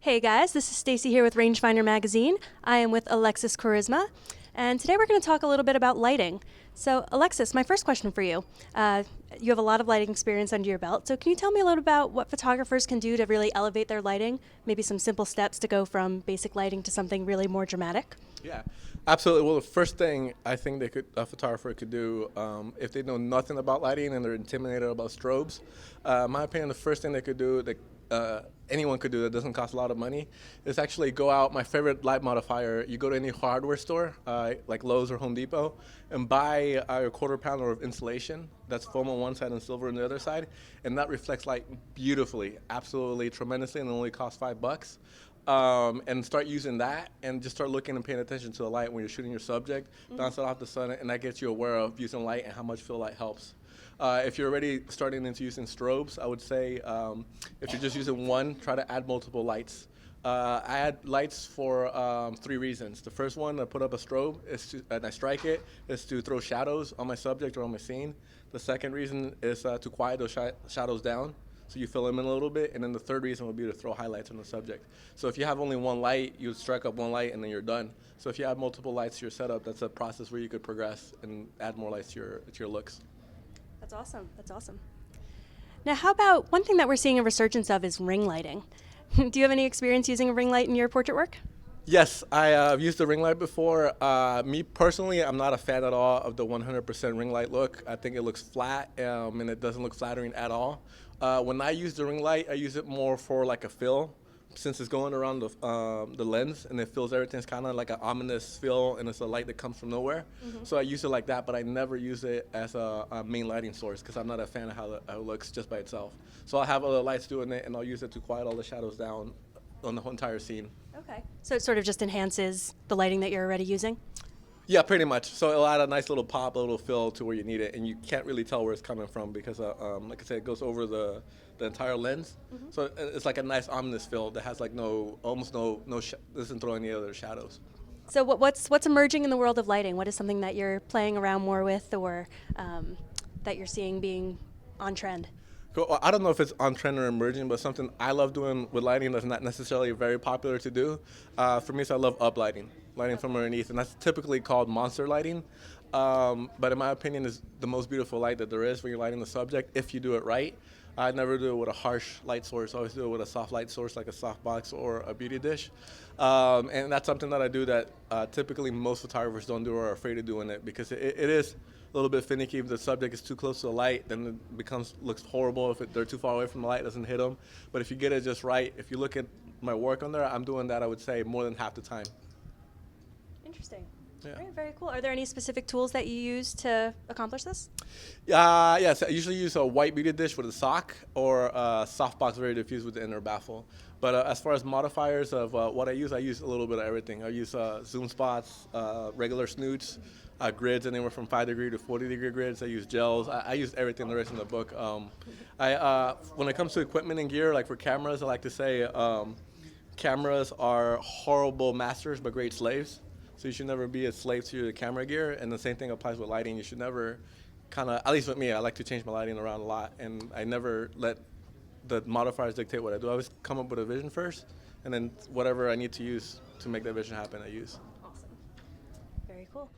Hey guys, this is Stacy here with Rangefinder Magazine. I am with Alexis Cuarezma, and today we're going to talk a little bit about lighting. So, Alexis, my first question for you. You have a lot of lighting experience under your belt, so can you tell me a little about what photographers can do to really elevate their lighting? Maybe some simple steps to go from basic lighting to something really more dramatic? Yeah, absolutely. Well, the first thing I think a photographer could do, if they know nothing about lighting and they're intimidated about strobes, in my opinion, the first thing they could do that anyone could do that doesn't cost a lot of money is actually go out. My favorite light modifier, you go to any hardware store, like Lowe's or Home Depot, and buy a quarter pounder of insulation that's foam on one side and silver on the other side, and that reflects light beautifully, absolutely tremendously, and it only costs $5. And start using that and just start looking and paying attention to the light when you're shooting your subject, bounce it off the sun, and that gets you aware of using light and how much fill light helps. If you're already starting into using strobes, I would say if you're just using one, try to add multiple lights. I add lights for three reasons. The first one, I put up a strobe and I strike it, is to throw shadows on my subject or on my scene. The second reason is to quiet those shadows down, so you fill them in a little bit. And then the third reason would be to throw highlights on the subject. So if you have only one light, you strike up one light and then you're done. So if you add multiple lights to your setup, that's a process where you could progress and add more lights to your looks. That's awesome. That's awesome. Now, how about one thing that we're seeing a resurgence of is ring lighting? Do you have any experience using a ring light in your portrait work? Yes, I've used the ring light before. Me personally, I'm not a fan at all of the 100% ring light look. I think it looks flat and it doesn't look flattering at all. When I use the ring light, I use it more for like a fill, since it's going around the lens and it fills everything. It's kind of like an ominous fill, and it's a light that comes from nowhere. Mm-hmm. So I use it like that, but I never use it as a main lighting source because I'm not a fan of how it looks just by itself. So I'll have other lights doing it, and I'll use it to quiet all the shadows down on the whole entire scene. Okay. So it sort of just enhances the lighting that you're already using? Yeah, pretty much. So it'll add a nice little pop, a little fill to where you need it, and you can't really tell where it's coming from because, like I said, it goes over the entire lens. Mm-hmm. So it's like a nice ominous fill that has like doesn't throw any other shadows. So what's emerging in the world of lighting? What is something that you're playing around more with, or that you're seeing being on trend? Well, I don't know if it's on trend or emerging, but something I love doing with lighting that's not necessarily very popular to do. For me, so I love uplighting, lighting from underneath, and that's typically called monster lighting. But in my opinion, is the most beautiful light that there is when you're lighting the subject if you do it right. I never do it with a harsh light source. I always do it with a soft light source like a softbox or a beauty dish. And that's something that I do that typically most photographers don't do or are afraid of doing it because it is a little bit finicky. If the subject is too close to the light, then it looks horrible. If they're too far away from the light, it doesn't hit them. But if you get it just right, if you look at my work on there, I'm doing that, I would say, more than half the time. Interesting. Yeah. Very, very cool. Are there any specific tools that you use to accomplish this? Yes, I usually use a white beauty dish with a sock or a softbox very diffused with the inner baffle. But as far as modifiers of what I use a little bit of everything. I use zoom spots, regular snoots, grids anywhere from 5-degree to 40-degree grids. I use gels. I use everything there is in the book. When it comes to equipment and gear, like for cameras, I like to say cameras are horrible masters but great slaves. So you should never be a slave to your camera gear, and the same thing applies with lighting. You should never at least with me, I like to change my lighting around a lot, and I never let the modifiers dictate what I do. I always come up with a vision first, and then whatever I need to use to make that vision happen, I use. Awesome. Very cool.